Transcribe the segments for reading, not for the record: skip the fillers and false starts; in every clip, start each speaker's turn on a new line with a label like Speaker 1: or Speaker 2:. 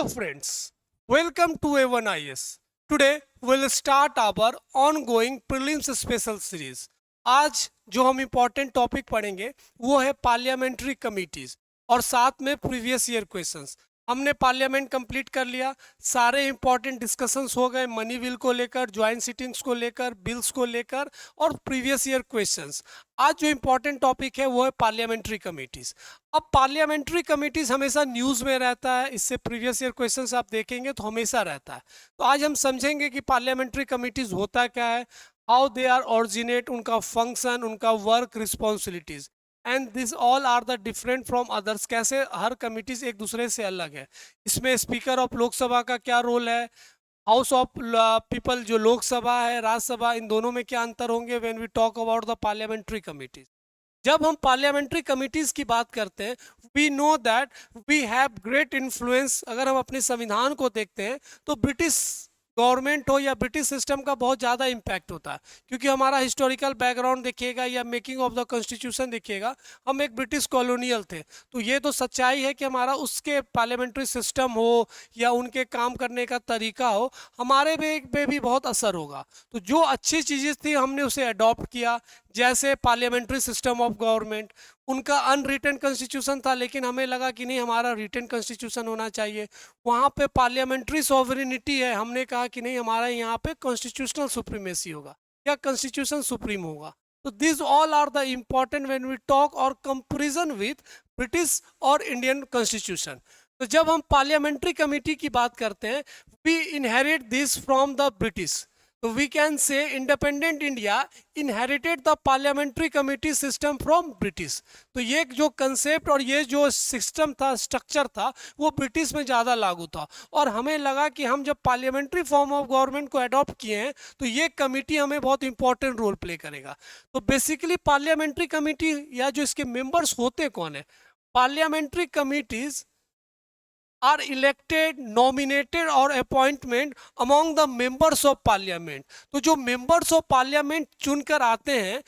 Speaker 1: Hello friends, welcome to A1IS. Today we'll start our ongoing prelims special series. आज जो हम important topic पढ़ेंगे वो है पार्लियामेंट्री कमिटीज और साथ में प्रीवियस ईयर क्वेश्चंस। हमने पार्लियामेंट कंप्लीट कर लिया, सारे इंपॉर्टेंट डिस्कशंस हो गए मनी बिल को लेकर, ज्वाइंट सिटिंग्स को लेकर, बिल्स को लेकर और प्रीवियस ईयर क्वेश्चंस। आज जो इम्पोर्टेंट टॉपिक है वो है पार्लियामेंट्री कमिटीज। अब पार्लियामेंट्री कमिटीज हमेशा न्यूज़ में रहता है, इससे प्रीवियस ईयर क्वेश्चंस आप देखेंगे तो हमेशा रहता है। तो आज हम समझेंगे कि पार्लियामेंट्री कमिटीज होता क्या है, हाउ दे आर ऑरिजिनेट, उनका फंक्शन, उनका work, responsibilities and this all are the different from others. कैसे हर कमिटीज एक दूसरे से अलग है। इसमें स्पीकर ऑफ लोकसभा का क्या रोल है, हाउस ऑफ पीपल जो लोकसभा है, राज्यसभा, इन दोनों में क्या अंतर होंगे when we talk about the parliamentary committees. जब हम पार्लियामेंट्री कमिटीज की बात करते हैं, we know that we have great influence. अगर हम अपने संविधान को देखते हैं तो ब्रिटिश गवर्नमेंट हो या ब्रिटिश सिस्टम का बहुत ज़्यादा इम्पैक्ट होता है, क्योंकि हमारा हिस्टोरिकल बैकग्राउंड देखिएगा या मेकिंग ऑफ द कॉन्स्टिट्यूशन देखिएगा, हम एक ब्रिटिश कॉलोनियल थे। तो ये तो सच्चाई है कि हमारा उसके पार्लियामेंट्री सिस्टम हो या उनके काम करने का तरीका हो, हमारे पे भी बहुत असर होगा। तो जो अच्छी चीज़ें थी हमने उसे अडॉप्ट किया, जैसे पार्लियामेंट्री सिस्टम ऑफ गवर्नमेंट। उनका अनरिटन कॉन्स्टिट्यूशन था, लेकिन हमें लगा कि नहीं, हमारा रिटन कॉन्स्टिट्यूशन होना चाहिए। वहाँ पे पार्लियामेंट्री सॉवरेनिटी है, हमने कहा कि नहीं, हमारा यहाँ पे कॉन्स्टिट्यूशनल सुप्रीमेसी होगा या कॉन्स्टिट्यूशन सुप्रीम होगा। तो this all are the important when we talk और कंपेरिजन विथ ब्रिटिश और इंडियन कॉन्स्टिट्यूशन। तो जब हम पार्लियामेंट्री कमेटी की बात करते हैं, we inherit this from the British. तो we can say independent India inherited the parliamentary committee system from British. तो ये जो कंसेप्ट और ये जो सिस्टम था, स्ट्रक्चर था, वो ब्रिटिश में ज़्यादा लागू था। और हमें लगा कि हम जब पार्लियामेंट्री फॉर्म ऑफ गवर्नमेंट को अडॉप्ट किए हैं तो ये कमेटी हमें बहुत इंपॉर्टेंट रोल प्ले करेगा। तो बेसिकली पार्लियामेंट्री कमेटी या जो इसके मेंबर्स होते कौन है, parliamentary committees are elected, nominated or appointment among the members of parliament। तो जो members of parliament चुनकर आते हैं,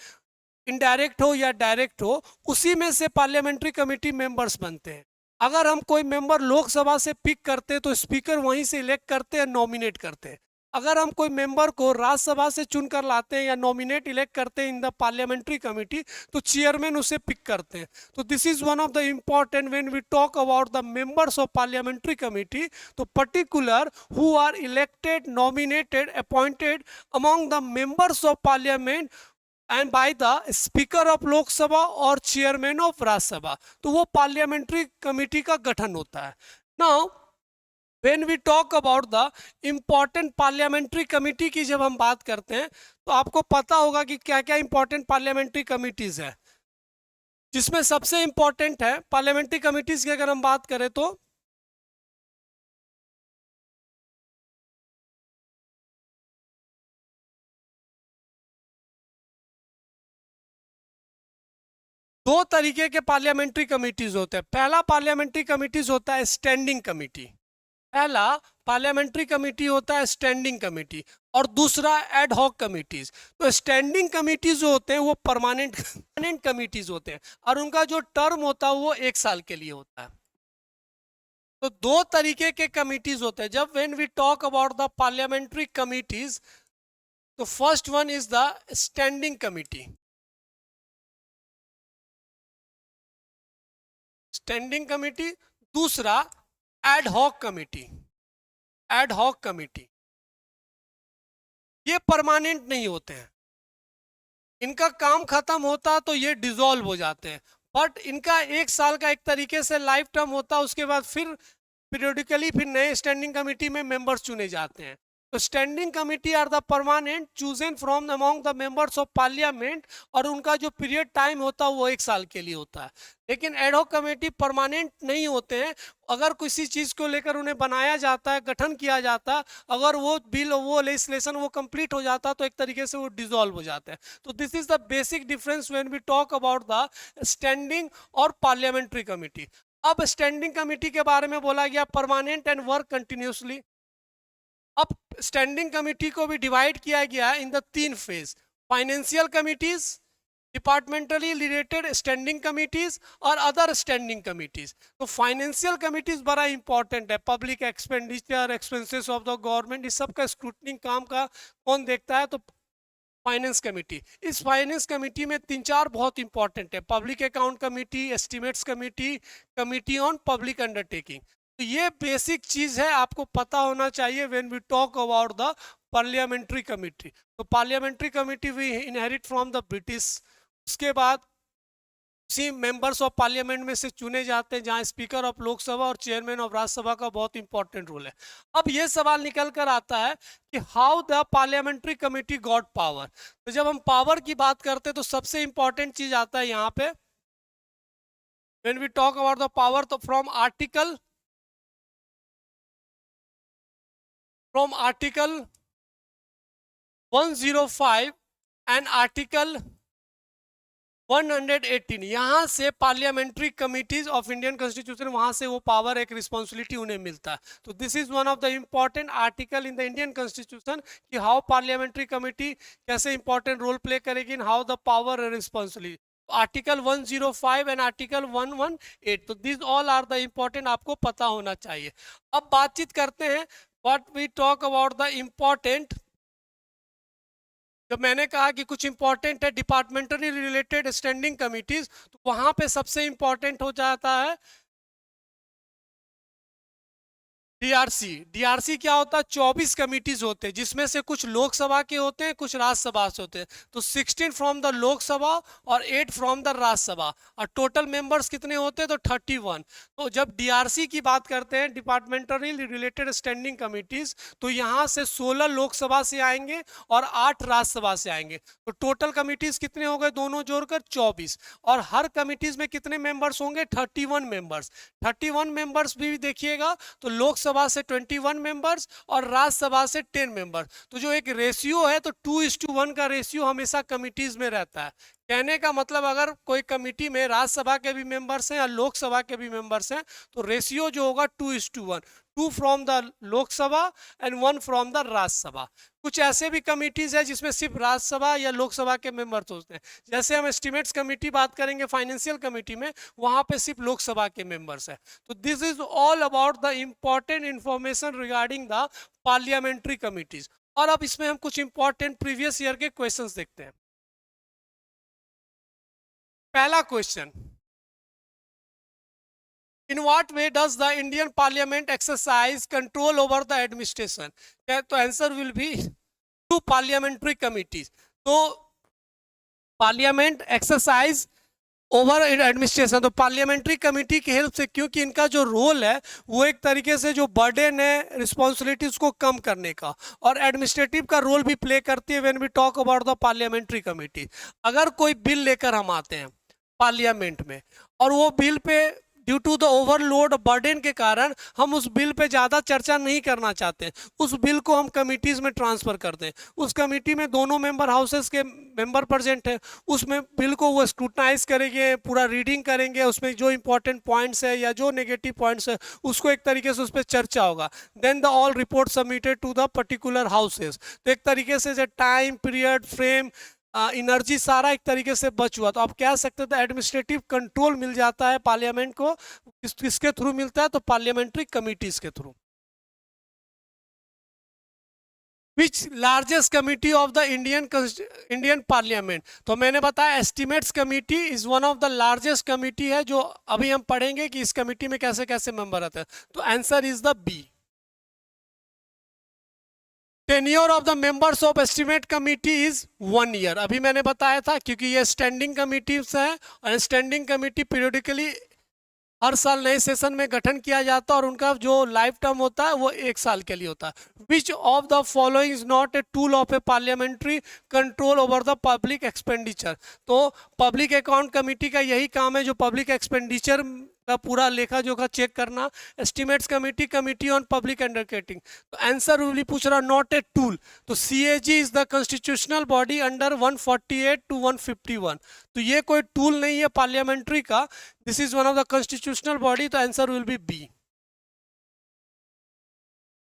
Speaker 1: इनडायरेक्ट हो या डायरेक्ट हो, उसी में से पार्लियामेंट्री कमेटी मेंबर्स बनते हैं। अगर हम कोई मेंबर लोकसभा से पिक करते हैं तो स्पीकर वहीं से इलेक्ट करते हैं, नॉमिनेट करते हैं। अगर हम कोई मेंबर को राज्यसभा से चुनकर लाते हैं या नॉमिनेट इलेक्ट करते हैं इन द पार्लियामेंट्री कमेटी, तो चेयरमैन उसे पिक करते हैं। तो this is one of the important when we talk about the members of parliamentary committee. तो particular who are elected, nominated, appointed among the members of parliament and by the speaker of Lok Sabha और chairman of Rajya Sabha, तो वो parliamentary committee का गठन होता है। Now when we talk about the important parliamentary committee की जब हम बात करते हैं, तो आपको पता होगा कि क्या क्या इंपॉर्टेंट पार्लियामेंट्री कमिटीज है। जिसमें सबसे इंपॉर्टेंट है पार्लियामेंट्री कमिटीज की अगर हम बात करें तो दो तरीके के पार्लियामेंट्री कमिटीज होते हैं। पहला पार्लियामेंट्री कमिटीज होता है स्टैंडिंग कमिटी, पहला पार्लियामेंट्री कमेटी होता है स्टैंडिंग कमेटी, और दूसरा एड हॉक कमिटीज। तो स्टैंडिंग कमिटीज जो होते हैं वो परमानेंट कमिटीज होते हैं और उनका जो टर्म होता है वो 1 साल के लिए होता है। तो दो तरीके के कमिटीज होते हैं जब when we talk about the parliamentary committees. तो first one is the standing committee, standing committee. दूसरा ad hoc committee, ad hoc committee. ये परमानेंट नहीं होते हैं, इनका काम खत्म होता तो ये डिसॉल्व हो जाते हैं, बट इनका 1 साल का एक तरीके से लाइफ टर्म होता है। उसके बाद फिर पीरियडिकली फिर नए स्टैंडिंग कमेटी में मेंबर्स चुने जाते हैं। तो standing committee are the permanent chosen from among the members of parliament, और उनका जो पीरियड टाइम होता है वो 1 साल के लिए होता है। लेकिन एड हॉक कमेटी परमानेंट नहीं होते हैं। अगर किसी चीज़ को लेकर उन्हें बनाया जाता है, गठन किया जाता है, अगर वो बिल, वो लेजिस्लेशन वो कंप्लीट हो जाता है तो एक तरीके से वो डिसॉल्व हो जाता है। तो this is the basic difference when we talk about the standing और पार्लियामेंट्री कमेटी। अब स्टैंडिंग कमेटी के बारे में बोला गया परमानेंट एंड वर्क कंटिन्यूसली। अब स्टैंडिंग कमेटी को भी डिवाइड किया गया in the 3 phase, financial committees departmentally related standing committees और अदर स्टैंडिंग कमिटीज। तो फाइनेंशियल कमिटीज बड़ा इंपॉर्टेंट है, public expenditure, expenses of the government, इस सब का स्क्रूटनिंग काम का कौन देखता है? तो फाइनेंस कमेटी। इस फाइनेंस कमेटी में तीन चार बहुत इंपॉर्टेंट है, public account committee, estimates committee, committee on public undertaking. तो ये बेसिक चीज है, आपको पता होना चाहिए when we talk about the parliamentary committee. तो parliamentary committee we inherit from the British. उसके बाद सी मेंबर्स ऑफ पार्लियामेंट में से चुने जाते हैं, जहां स्पीकर ऑफ लोकसभा और चेयरमैन ऑफ राज्यसभा का बहुत इंपॉर्टेंट रोल है। अब ये सवाल निकल कर आता है कि how the parliamentary committee got power. तो जब हम पावर की बात करते हैं तो सबसे इंपॉर्टेंट चीज आता है यहाँ पे, when we talk about the power, तो फ्रॉम आर्टिकल 105 एंड आर्टिकल 118, यहां से parliamentary committees of Indian constitution, वहां से वो पावर, एक रिस्पॉन्सिबिलिटी उन्हें मिलता है। तो this is one of the important article in the Indian constitution कि हाउ पार्लियामेंट्री कमिटी कैसे इंपॉर्टेंट रोल प्ले करेगी in how the power and responsibility. Article 105 and article 118, तो this all are the important, आपको पता होना चाहिए। अब बातचीत करते हैं what we talk about the important. जब मैंने कहा कि कुछ इंपॉर्टेंट है डिपार्टमेंटली रिलेटेड स्टैंडिंग कमिटीज, तो वहां पे सबसे इंपॉर्टेंट हो जाता है डीआरसी। डीआरसी क्या होता है? 24 कमिटीज होते हैं, जिसमें से कुछ लोकसभा के होते हैं, कुछ राज्यसभा से होते हैं। तो 16 फ्रॉम द लोकसभा और 8 फ्रॉम द राज्यसभा, और टोटल मेंबर्स कितने होते हैं? तो 31। तो जब डीआरसी की बात करते हैं, डिपार्टमेंटली रिलेटेड स्टैंडिंग कमिटीज, तो यहाँ से 16 लोकसभा से आएंगे और 8 राज्यसभा से आएंगे। तो टोटल कमिटीज कितने हो गए दोनों जोड़कर? 24। और हर कमिटीज में कितने मेंबर्स होंगे? 31 मेंबर्स। 31 मेंबर्स भी देखिएगा तो लोकसभा से 21 मेंबर्स और राज्यसभा से 10 मेंबर्स। तो जो एक रेशियो है, तो 2:1 का रेशियो हमेशा कमिटीज में रहता है। कहने का मतलब, अगर कोई कमिटी में राज्यसभा के भी मेंबर्स हैं या लोकसभा के भी मेंबर्स हैं, तो रेशियो जो होगा 2:1, 2 from the Lok Sabha and 1 from the Rajya Sabha. कुछ ऐसे भी कमिटीज है जिसमें सिर्फ राज्यसभा या लोकसभा के मेंबर्स होते हैं, जैसे हम एस्टिमेट्स कमेटी बात करेंगे फाइनेंशियल कमेटी में, वहां पे सिर्फ लोकसभा के मेंबर्स है। तो this is all about the important information regarding the parliamentary committees. और अब इसमें हम कुछ इंपॉर्टेंट प्रीवियस ईयर के क्वेश्चंस देखते हैं। पहला question, in what way does the Indian parliament exercise control over the administration? तो answer will be to parliamentary committees. तो पार्लियामेंट एक्सरसाइज ओवर एडमिनिस्ट्रेशन, तो पार्लियामेंट्री कमेटी की हेल्प से, क्योंकि इनका जो रोल है वो एक तरीके से जो बर्डन है रिस्पॉन्सिबिलिटीज को कम करने का, और एडमिनिस्ट्रेटिव का रोल भी प्ले करती है when we talk about the parliamentary committee. अगर कोई बिल लेकर हम आते हैं पार्लियामेंट में, और वो बिल पे due to the overload burden के कारण हम उस बिल पे ज़्यादा चर्चा नहीं करना चाहते, उस बिल को हम कमिटीज़ में ट्रांसफ़र करते हैं। उस कमेटी में दोनों मेंबर हाउसेस के मेंबर प्रेजेंट है, उसमें बिल को वो स्क्रूटनाइज करेंगे, पूरा रीडिंग करेंगे, उसमें जो इंपॉर्टेंट पॉइंट्स है या जो नेगेटिव पॉइंट्स है उसको एक तरीके से उस पर चर्चा होगा। Then the all report submitted to the particular houses. तो एक तरीके से जो टाइम पीरियड फ्रेम एनर्जी सारा एक तरीके से बच हुआ। तो आप कह सकते थे एडमिनिस्ट्रेटिव कंट्रोल मिल जाता है पार्लियामेंट को, किसके थ्रू मिलता है? तो पार्लियामेंट्री कमिटीज के through. Which largest committee of the Indian parliament? तो मैंने बताया estimates committee is one of the largest committee है, जो अभी हम पढ़ेंगे कि इस कमिटी में कैसे कैसे मेंबर आते हैं। तो answer is the B. Tenure of the members of estimate committee is 1 year. अभी मैंने बताया था, क्योंकि ये स्टैंडिंग कमिटीज है, और स्टैंडिंग कमिटी पीरियडिकली हर साल नए सेशन में गठन किया जाता है, और उनका जो लाइफ टर्म होता है वो 1 साल के लिए होता है। विच of the following is not a tool of A parliamentary control over the public expenditure? तो पब्लिक अकाउंट कमेटी का यही काम है, जो पब्लिक एक्सपेंडिचर का पूरा लेखा जोखा चेक करना। Estimates committee, committee on public undertaking. तो आंसर विल पूछ रहा नॉट ए टूल। तो CAG is the constitutional body under 148 to 151। तो ये कोई टूल नहीं है पार्लियामेंट्री का, this is one of the constitutional body. तो answer will be B.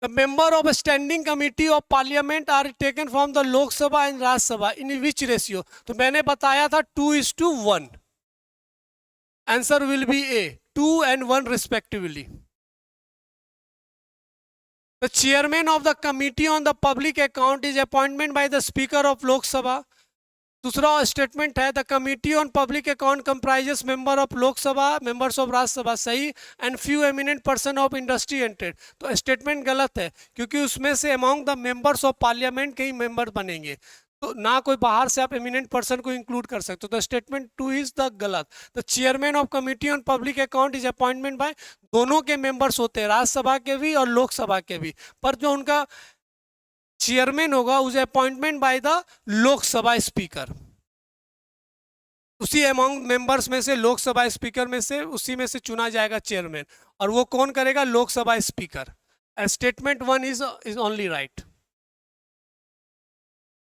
Speaker 1: The member of a standing committee of parliament are taken from the Lok Sabha and Raj Sabha in which ratio? तो मैंने बताया था 2:1. Answer will be A, 2 and 1 respectively. The chairman of the committee on the public account is appointed by the speaker of Lok Sabha. दूसरा statement है the committee on public account comprises member of लोक सभा, members of Rajya Sabha, सही, and few eminent person of industry and trade. तो statement गलत है क्योंकि उसमें से among the members of parliament के ही मेंबर बनेंगे, तो ना कोई बाहर से आप एमिनेंट पर्सन को इंक्लूड कर सकते हो। तो स्टेटमेंट 2 इज द गलत। The chairman of committee on public account is appointment bye, दोनों के मेंबर्स होते हैं, राज्यसभा के भी और लोकसभा के भी, पर जो उनका चेयरमैन होगा उसे appointment by the Lok Sabha speaker. उसी अमॉन्ग मेंबर्स में से, लोकसभा स्पीकर में से, उसी में से चुना जाएगा चेयरमैन, और वो कौन करेगा? Lok Sabha speaker. Statement 1 is only right.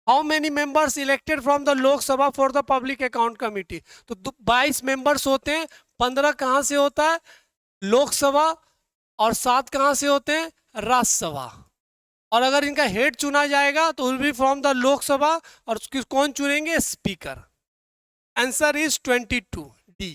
Speaker 1: How many members elected from the Lok Sabha for the public account committee? तो 22 मेंबर्स होते हैं, 15 कहां से होता है? लोकसभा, और 7 कहां से होते हैं? राज्यसभा। और अगर इनका हेड चुना जाएगा तो will be from the Lok Sabha, और कौन चुनेंगे? Speaker. Answer is 22 D.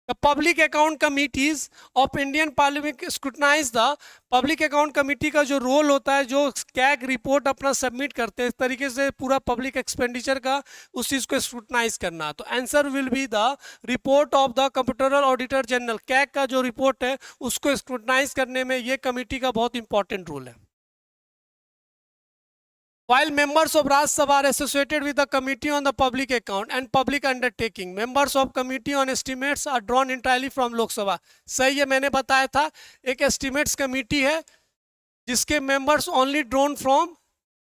Speaker 1: The public account committees of Indian Parliament scrutinize the public account committee का जो रोल होता है, जो कैग रिपोर्ट अपना सबमिट करते हैं, इस तरीके से पूरा पब्लिक एक्सपेंडिचर का उस चीज़ को स्क्रूटनाइज करना। तो answer will be the report of the comptroller auditor general. CAG का जो रिपोर्ट है उसको स्क्रूटनाइज करने में ये कमिटी का बहुत इंपॉर्टेंट रोल है। While members of Rajya Sabha are associated with the Committee on the Public Account and Public Undertaking, members of Committee on Estimates are drawn entirely from Lok Sabha. सही है, मैंने बताया था एक estimates committee है जिसके members only drawn from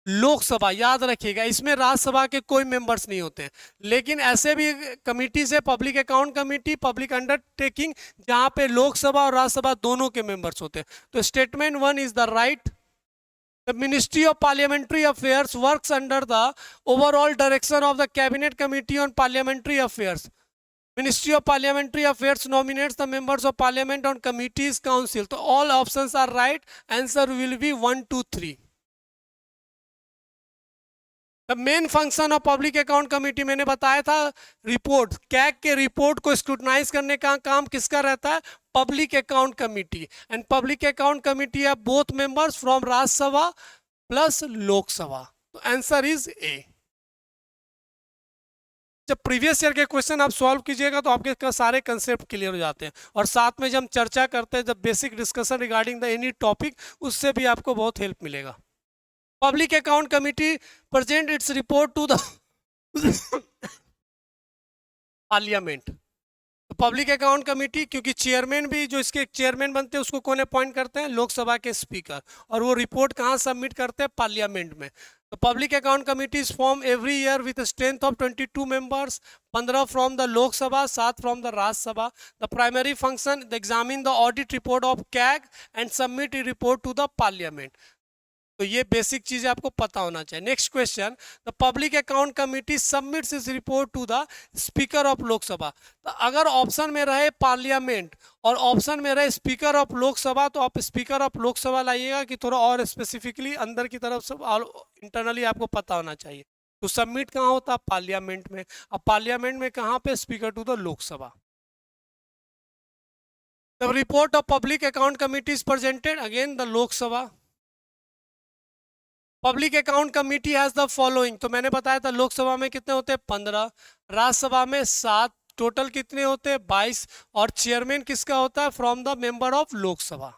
Speaker 1: Lok Sabha, याद रखिएगा, इसमें राज्यसभा के कोई मेंबर्स नहीं होते हैं। लेकिन ऐसे भी कमिटीज है, public account committee, public undertaking, जहां पे लोकसभा और राज्यसभा दोनों के मेंबर्स होते हैं। तो statement 1 is the right. The Ministry of Parliamentary Affairs works under the overall direction of the Cabinet Committee on Parliamentary Affairs. Ministry of Parliamentary Affairs nominates the members of Parliament on committees, council. So all options are right. Answer will be 1, 2, 3. The main function of Public Account Committee, मैंने बताया था, report, CAG के report को scrutinize करने का काम किसका रहता है? Public account committee. And public account committee है both members from Rajya Sabha plus Lok Sabha. तो आंसर इज ए। जब प्रीवियस ईयर के क्वेश्चन आप सॉल्व कीजिएगा तो आपके सारे कंसेप्ट क्लियर हो जाते हैं, और साथ में जब हम चर्चा करते हैं, जब basic discussion regarding the any topic, उससे भी आपको बहुत हेल्प मिलेगा। Public account committee present its report to the parliament. Public account committee, क्योंकि चेयरमैन भी, जो इसके चेयरमैन बनते हैं उसको कौन अपॉइंट करते हैं? लोकसभा के स्पीकर, और वो रिपोर्ट कहाँ सबमिट करते हैं? पार्लियामेंट में। तो public account committee is form every year with strength of 22 members, 15 from the Lok Sabha, 7 from the Rajya Sabha. The primary function examine the audit report of CAG and submit report to the parliament. तो ये basic चीजें आपको पता होना चाहिए। Next question, the public account committee submits its report to the speaker of Lok Sabha. तो अगर option में रहे पार्लियामेंट और ऑप्शन में रहे स्पीकर ऑफ लोकसभा, तो आप स्पीकर ऑफ लोकसभा लाइएगा कि थोड़ा और स्पेसिफिकली अंदर की तरफ से इंटरनली आपको पता होना चाहिए। तो सबमिट कहाँ होता है? पार्लियामेंट में। अब पार्लियामेंट में कहाँ पे? Speaker to the Lok Sabha. The report of public account committee is presented again the Lok Sabha. Public account committee has the following. तो मैंने बताया था लोकसभा में कितने होते हैं? 15, राज्यसभा में 7, टोटल कितने होते हैं? 22, और चेयरमैन किसका होता है? From the member of Lok Sabha.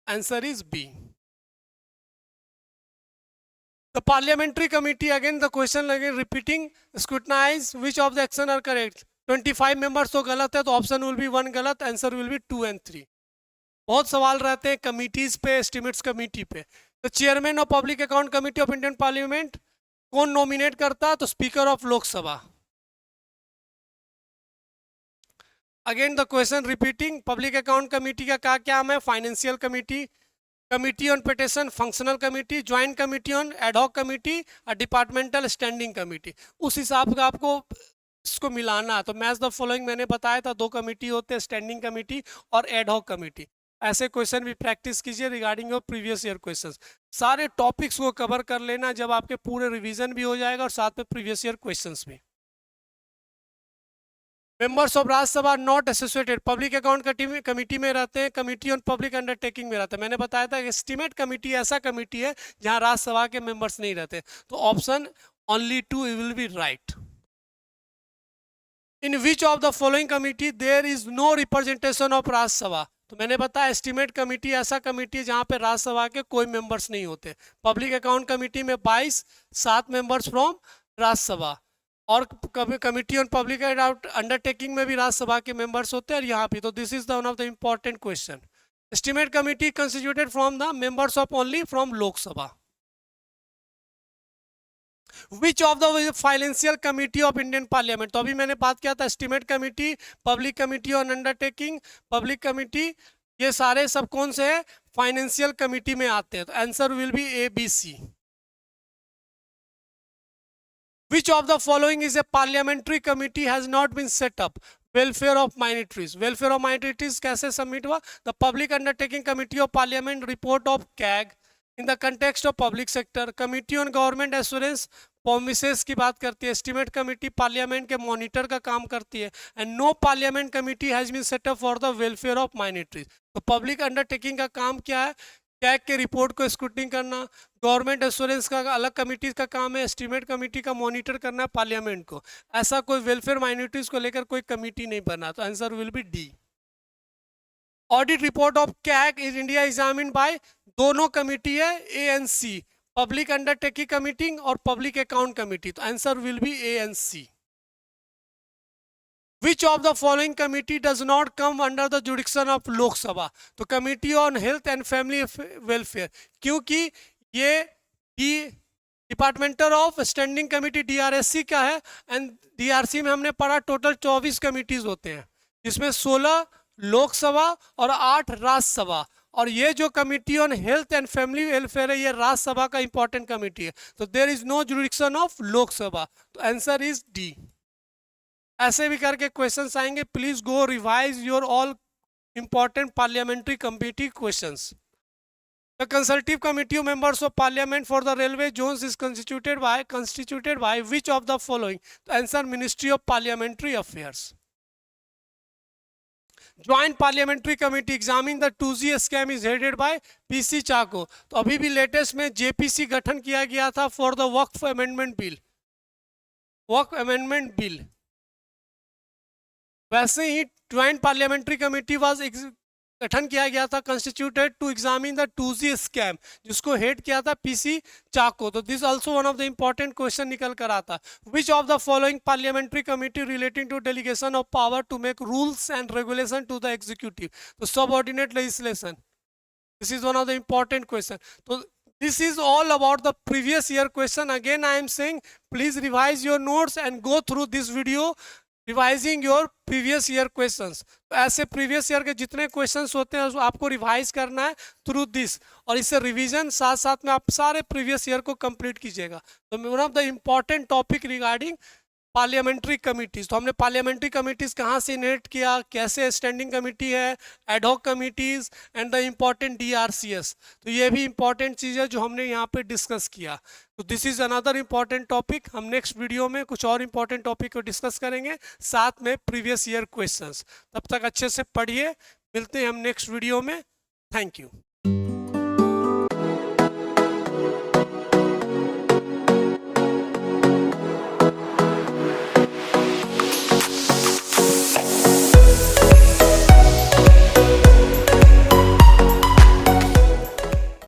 Speaker 1: Answer is B. The parliamentary committee, again the question again repeating, scrutinize which of the action are correct. 25 members तो गलत है, तो ऑप्शन विल बी 1 गलत, आंसर विल बी 2 and 3। बहुत सवाल रहते हैं कमिटीज पे, एस्टिमेट्स कमिटी पे। तो chairman of public account committee of Indian parliament कौन नॉमिनेट करता है? तो speaker of Lok Sabha. Again the question repeating, public account committee का क्या काम है? Financial committee, committee on petition, functional committee, joint committee on ad hoc committee और डिपार्टमेंटल स्टैंडिंग कमिटी। उस हिसाब का आपको इसको मिलाना है। तो मैच द फॉलोइंग मैंने बताया था, 2 कमिटी होते हैं, स्टैंडिंग कमिटी और एडहॉक कमिटी। ऐसे क्वेश्चन भी प्रैक्टिस कीजिए regarding your previous year questions. सारे टॉपिक्स को कवर कर लेना, जब आपके पूरे रिवीजन भी हो जाएगा और साथ में प्रीवियस ईयर क्वेश्चंस भी। Members of Rajya Sabha not associated, public account committee में रहते हैं, कमेटी ऑन पब्लिक अंडरटेकिंग में रहते हैं। मैंने बताया था एस्टीमेट कमेटी ऐसा कमेटी है जहां राज्यसभा के मेंबर्स नहीं रहते, तो option only 2 will be right. In which of the following committee there is no representation of Rajya Sabha, तो मैंने बताया एस्टीमेट कमेटी ऐसा कमेटी है जहां पे राज्यसभा के कोई मेंबर्स नहीं होते। पब्लिक अकाउंट कमेटी में 22 7 मेंबर्स फ्रॉम राज्यसभा, और कमिटी ऑन पब्लिक अंडरटेकिंग में भी राज्यसभा के मेंबर्स होते हैं, और यहाँ पे तो this is the one of the important question. Estimate committee constituted from the members of only from Lok Sabha. Which of the financial committee of Indian parliament, तो अभी मैंने बात किया था estimate committee, public committee on undertaking, public committee, ये सारे सब कौन से है, फाइनेंशियल कमिटी में आते हैं, तो answer will be A B C. Which of the following is a parliamentary committee has not been set up? Welfare of minorities. Welfare of minorities कैसे सबमिट हुआ? The Public Undertaking Committee of Parliament report of CAG in the context of public sector. Committee on Government Assurance promises की बात करती है। Estimate committee parliament के monitor का काम करती है। And no parliament committee has been set up for the welfare of minorities. तो पब्लिक अंडरटेकिंग का काम क्या है? कैग के रिपोर्ट को स्क्रूटनिंग करना। गवर्नमेंट एश्योरेंस का अलग कमिटी का काम है, एस्टीमेट कमेटी का मॉनिटर करना है पार्लियामेंट को। ऐसा कोई वेलफेयर माइनॉरिटीज को लेकर कोई कमिटी नहीं बना, तो answer will be D. Audit report of CAG is India examined by, दोनों कमिटी है A and C, public undertaking committee और पब्लिक अकाउंट कमिटी, तो answer will be A and C. Which of the following committee does not come under the jurisdiction of लोक सभा? तो committee on health and family welfare, क्योंकि ये departmental of standing committee डीआरएससी का है, and DRC में हमने पढ़ा टोटल 24 कमिटीज होते हैं, जिसमें 16 लोकसभा और 8 राज्यसभा, और ये जो committee on health and family welfare है ये राज्यसभा का इंपॉर्टेंट कमिटी है, तो there is no jurisdiction of Lok Sabha, तो आंसर इज डी। ऐसे भी करके क्वेश्चंस आएंगे, please go revise your all important parliamentary committee questions. The consultative committee of members of parliament for the railway zones is constituted by which of the following? तो answer ministry of parliamentary affairs. Joint parliamentary committee examine the 2G scam is headed by PC Chacko, तो अभी भी latest में JPC गठन किया गया था for the Waqf amendment bill, Waqf amendment bill. वैसे ही ज्वाइंट पार्लियामेंट्री कमेटी वाज गठन किया गया था constituted to examine the 2G scam, जिसको हेड किया था पीसी चाको, तो this also one of the important question निकल कर आता। Which of the following parliamentary committee relating to delegation of power to make rules and regulation to the executive, तो subordinate legislation, this is one of the important question. तो this is all about the previous year question. Again I am saying please revise your notes and go through this video revising your previous year questions. तो ऐसे previous year के जितने questions होते हैं उसको आपको revise करना है थ्रू दिस, और इससे रिवीजन साथ साथ में आप सारे प्रीवियस ईयर को कंप्लीट कीजिएगा। तो one of the important topic regarding parliamentary committees, तो हमने पार्लियामेंट्री कमिटीज कहाँ से इनहेरिट किया, कैसे स्टैंडिंग कमेटी है, ad hoc committees and the important DRCs, तो ये भी इंपॉर्टेंट चीज़ है जो हमने यहाँ पे डिस्कस किया। तो this is another important topic. हम नेक्स्ट वीडियो में कुछ और इम्पॉर्टेंट टॉपिक को डिस्कस करेंगे, साथ में प्रीवियस ईयर क्वेश्चंस। तब तक अच्छे से पढ़िए, मिलते हैं हम नेक्स्ट वीडियो में। Thank you.